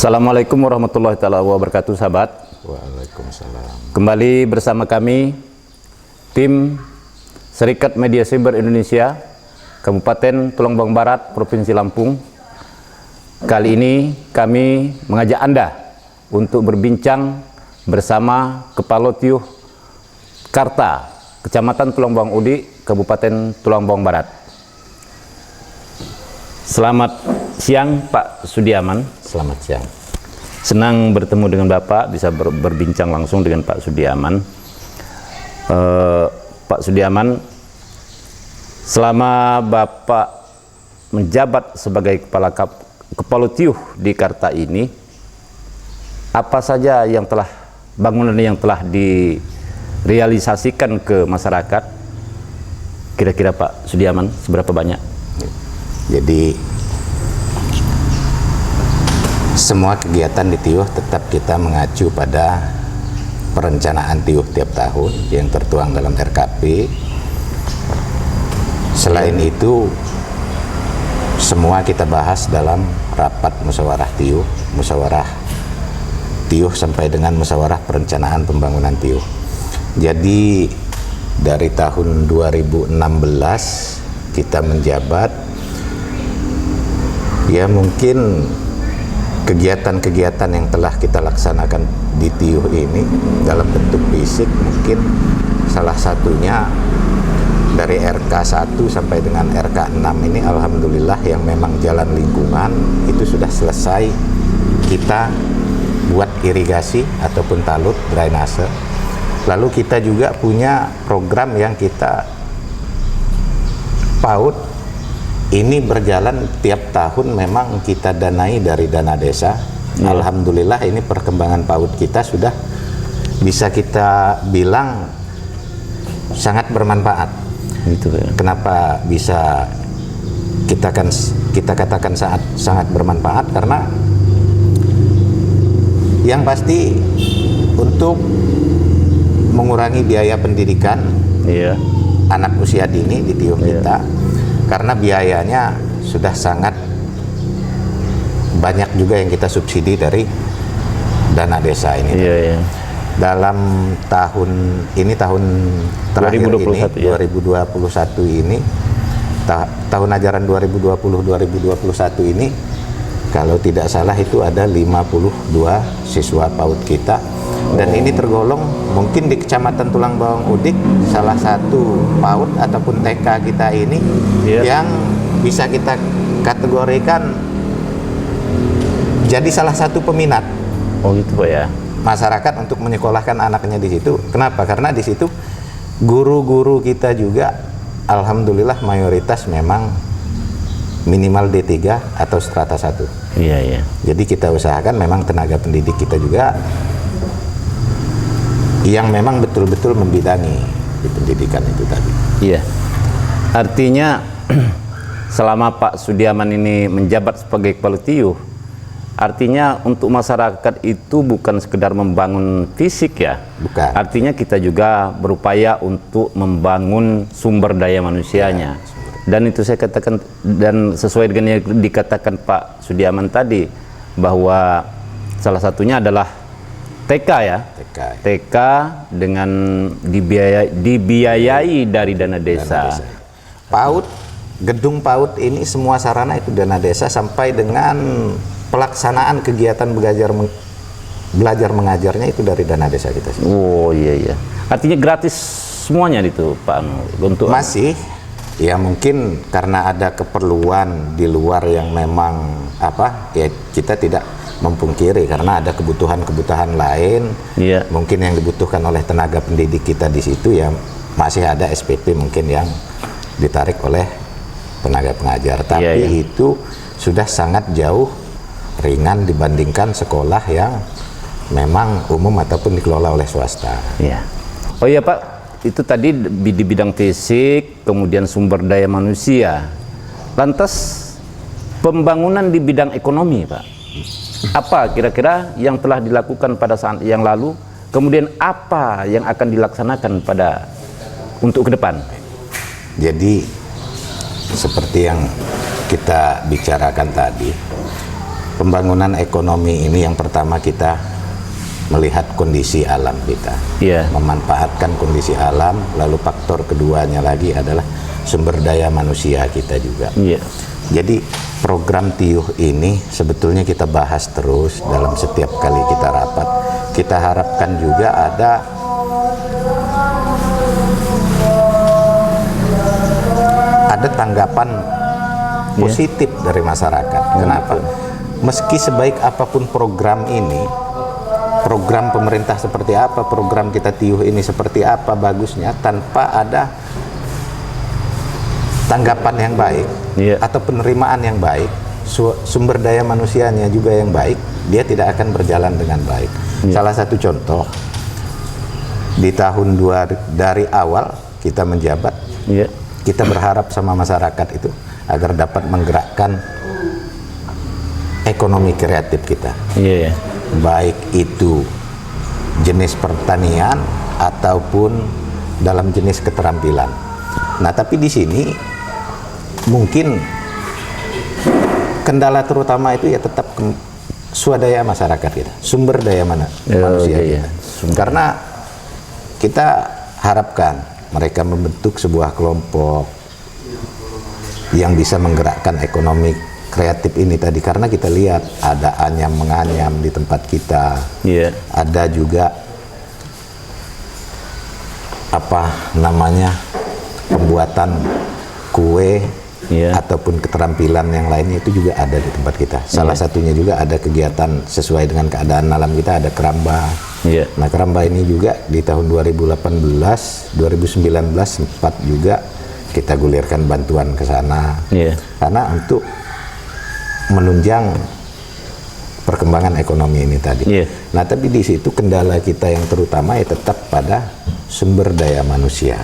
Assalamualaikum warahmatullahi wabarakatuh, sahabat. Waalaikumsalam. Kembali bersama kami, tim Serikat Media Cyber Indonesia, Kabupaten Tulang Bawang Barat, Provinsi Lampung. Kali ini kami mengajak Anda untuk berbincang bersama Kepala Tiuh Karta, Kecamatan Tulang Bawang Udi, Kabupaten Tulang Bawang Barat. Selamat siang, Pak Sudiaman. Selamat siang. Senang bertemu dengan Bapak, bisa berbincang langsung dengan Pak Sudiaman. Pak Sudiaman, selama Bapak menjabat sebagai Kepala Tiuh di Karta ini, apa saja yang telah bangunan yang telah direalisasikan ke masyarakat? Kira-kira Pak Sudiaman, seberapa banyak? Jadi semua kegiatan di Tiuh tetap kita mengacu pada perencanaan Tiuh tiap tahun yang tertuang dalam RKP. Selain itu, semua kita bahas dalam rapat musyawarah Tiuh sampai dengan musyawarah perencanaan pembangunan Tiuh. Jadi dari tahun 2016 kita menjabat, ya mungkin kegiatan-kegiatan yang telah kita laksanakan di Tiuh ini dalam bentuk fisik, mungkin salah satunya dari RK 1 sampai dengan RK 6 ini alhamdulillah yang memang jalan lingkungan itu sudah selesai kita buat irigasi ataupun talut drainase. Lalu kita juga punya program yang kita PAUD. Ini berjalan tiap tahun, memang kita danai dari dana desa. Alhamdulillah ini perkembangan PAUD kita sudah bisa kita bilang sangat bermanfaat. Gitu ya. Kenapa bisa kita katakan sangat bermanfaat? Karena yang pasti untuk mengurangi biaya pendidikan anak usia dini di Tiuh kita. Karena biayanya sudah sangat banyak juga yang kita subsidi dari dana desa ini. Dalam tahun ini, tahun terakhir 2021 ini, 2021 ini, tahun ajaran 2020-2021 ini, kalau tidak salah itu ada 52 siswa PAUD kita. Dan ini tergolong mungkin di Kecamatan Tulang Bawang Udik salah satu PAUD ataupun TK kita ini yang bisa kita kategorikan jadi salah satu peminat. Oh gitu Pak ya. Masyarakat untuk menyekolahkan anaknya di situ. Kenapa? Karena di situ guru-guru kita juga alhamdulillah mayoritas memang minimal D3 atau strata 1. Iya. Jadi kita usahakan memang tenaga pendidik kita juga yang memang betul-betul membidangi di pendidikan itu tadi. Iya. Artinya selama Pak Sudiaman ini menjabat sebagai Kepala Tiuh, artinya untuk masyarakat itu bukan sekedar membangun fisik ya. Bukan. Artinya kita juga berupaya untuk membangun sumber daya manusianya. Dan itu saya katakan, dan sesuai dengan yang dikatakan Pak Sudiaman tadi, bahwa salah satunya adalah TK ya. TK dengan dibiayai dari dana desa. PAUD, gedung PAUD ini semua sarana itu dana desa sampai dengan pelaksanaan kegiatan belajar mengajarnya itu dari dana desa kita sih. Oh iya. Artinya gratis semuanya itu Pak untuk masih ya, mungkin karena ada keperluan di luar yang memang ya kita tidak memungkiri karena ada kebutuhan lain. Mungkin yang dibutuhkan oleh tenaga pendidik kita di situ ya masih ada SPP mungkin yang ditarik oleh tenaga pengajar, tapi itu sudah sangat jauh ringan dibandingkan sekolah yang memang umum ataupun dikelola oleh swasta. Oh iya Pak, itu tadi di bidang fisik, kemudian sumber daya manusia. Lantas pembangunan di bidang ekonomi Pak, apa kira-kira yang telah dilakukan pada saat yang lalu, kemudian apa yang akan dilaksanakan untuk ke depan? Jadi seperti yang kita bicarakan tadi, pembangunan ekonomi ini yang pertama kita melihat kondisi alam kita, memanfaatkan kondisi alam, lalu faktor keduanya lagi adalah sumber daya manusia kita juga. Jadi program TIUH ini sebetulnya kita bahas terus dalam setiap kali kita rapat. Kita harapkan juga ada tanggapan positif dari masyarakat. Kenapa? Meski sebaik apapun program ini, program pemerintah seperti apa, program kita TIUH ini seperti apa bagusnya, tanpa ada tanggapan yang baik atau penerimaan yang baik, sumber daya manusianya juga yang baik, dia tidak akan berjalan dengan baik. Salah satu contoh, di tahun dari awal kita menjabat, kita berharap sama masyarakat itu agar dapat menggerakkan ekonomi kreatif kita, baik itu jenis pertanian ataupun dalam jenis keterampilan. Nah, tapi di sini mungkin kendala terutama itu ya tetap swadaya masyarakat kita, sumber daya manusia kita. Karena kita harapkan mereka membentuk sebuah kelompok yang bisa menggerakkan ekonomi kreatif ini tadi, karena kita lihat ada anyam menganyam di tempat kita, ada juga pembuatan kue ataupun keterampilan yang lainnya itu juga ada di tempat kita. Salah satunya juga ada kegiatan sesuai dengan keadaan alam kita, ada keramba. Nah, keramba ini juga di tahun 2018, 2019 sempat juga kita gulirkan bantuan ke sana, karena untuk menunjang perkembangan ekonomi ini tadi. Nah, tapi di situ kendala kita yang terutama ya tetap pada sumber daya manusia.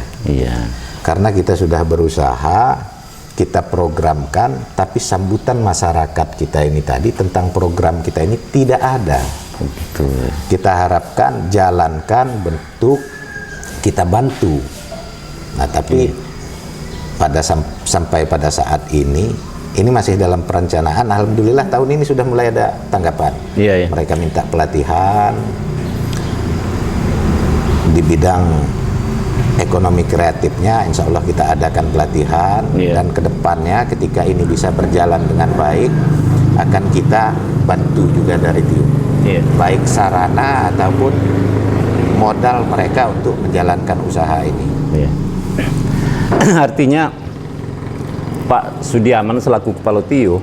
Karena kita sudah berusaha, kita programkan, tapi sambutan masyarakat kita ini tadi tentang program kita ini tidak ada. Kita harapkan jalankan, bentuk, kita bantu. Nah, tapi sampai pada saat ini masih dalam perencanaan. Alhamdulillah tahun ini sudah mulai ada tanggapan. Mereka minta pelatihan di bidang ekonomi kreatifnya, insya Allah kita adakan pelatihan, dan kedepannya ketika ini bisa berjalan dengan baik akan kita bantu juga dari TIUH, baik sarana ataupun modal mereka untuk menjalankan usaha ini. Artinya Pak Sudiaman selaku Kepala TIUH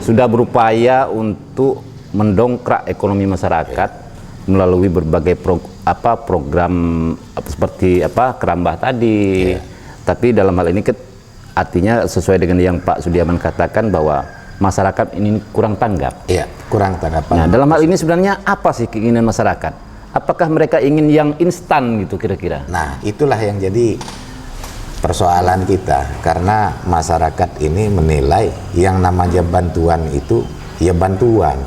sudah berupaya untuk mendongkrak ekonomi masyarakat melalui berbagai program seperti kerambah tadi. Tapi dalam hal ini artinya sesuai dengan yang Pak Sudiaman katakan bahwa masyarakat ini kurang tanggap. Kurang tanggapan. Nah, dalam hal ini sebenarnya apa sih keinginan masyarakat? Apakah mereka ingin yang instan gitu kira-kira? Nah, itulah yang jadi persoalan kita, karena masyarakat ini menilai yang namanya bantuan itu ya bantuan.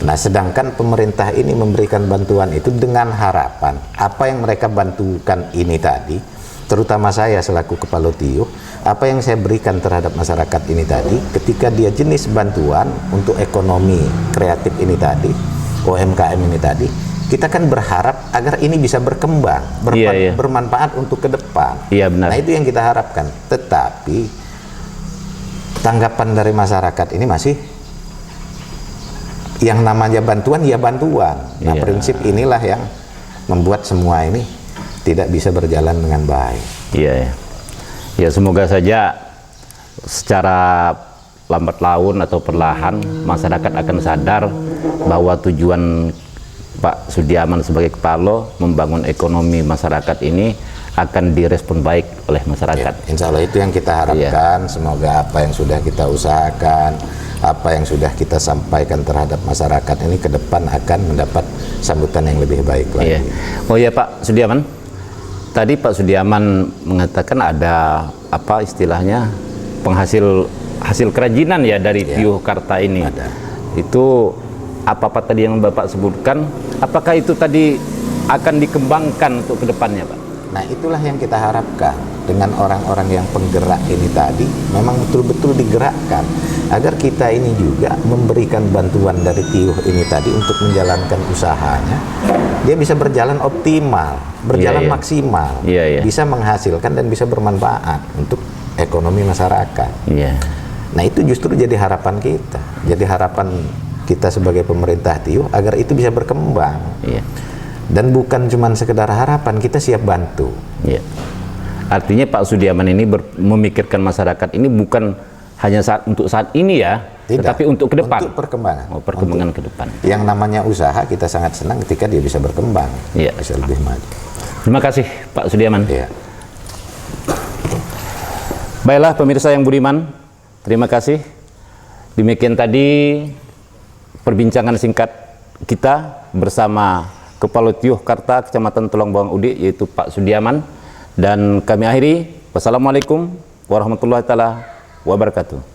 Nah, sedangkan pemerintah ini memberikan bantuan itu dengan harapan apa yang mereka bantukan ini tadi, terutama saya selaku Kepala TIUH, apa yang saya berikan terhadap masyarakat ini tadi, ketika dia jenis bantuan untuk ekonomi kreatif ini tadi, UMKM ini tadi, kita kan berharap agar ini bisa berkembang, bermanfaat untuk ke depan. Benar. Nah, itu yang kita harapkan. Tetapi tanggapan dari masyarakat ini masih yang namanya bantuan ya bantuan. Nah, prinsip inilah yang membuat semua ini tidak bisa berjalan dengan baik. Ya, semoga saja secara lambat laun atau perlahan masyarakat akan sadar bahwa tujuan Pak Sudiaman sebagai kepala membangun ekonomi masyarakat ini akan direspon baik oleh masyarakat. Insya Allah itu yang kita harapkan. Semoga apa yang sudah kita usahakan, apa yang sudah kita sampaikan terhadap masyarakat ini ke depan akan mendapat sambutan yang lebih baik lagi. Oh ya Pak Sudiaman, tadi Pak Sudiaman mengatakan ada istilahnya hasil kerajinan ya dari TIUH Karta ini. Ada. Itu apa tadi yang Bapak sebutkan, apakah itu tadi akan dikembangkan untuk kedepannya Pak? Nah, itulah yang kita harapkan dengan orang-orang yang penggerak ini tadi memang betul-betul digerakkan agar kita ini juga memberikan bantuan dari Tiyuh ini tadi untuk menjalankan usahanya, dia bisa berjalan optimal, berjalan maksimal, bisa menghasilkan dan bisa bermanfaat untuk ekonomi masyarakat. Nah itu justru jadi harapan kita, jadi harapan kita sebagai pemerintah Tiyuh agar itu bisa berkembang. Dan bukan cuma sekedar harapan, kita siap bantu. Artinya Pak Sudiaman ini memikirkan masyarakat ini bukan hanya untuk saat ini ya, tetapi untuk ke depan. Untuk perkembangan. Perkembangan ke depan. Yang namanya usaha kita sangat senang ketika dia bisa berkembang, bisa lebih maju. Terima kasih Pak Sudiaman. Baiklah pemirsa yang budiman, terima kasih. Demikian tadi perbincangan singkat kita bersama Kepala Tiyuh Karta Kecamatan Tulang Bawang Udik, yaitu Pak Sudiaman. Dan kami akhiri, wassalamualaikum warahmatullahi wabarakatuh.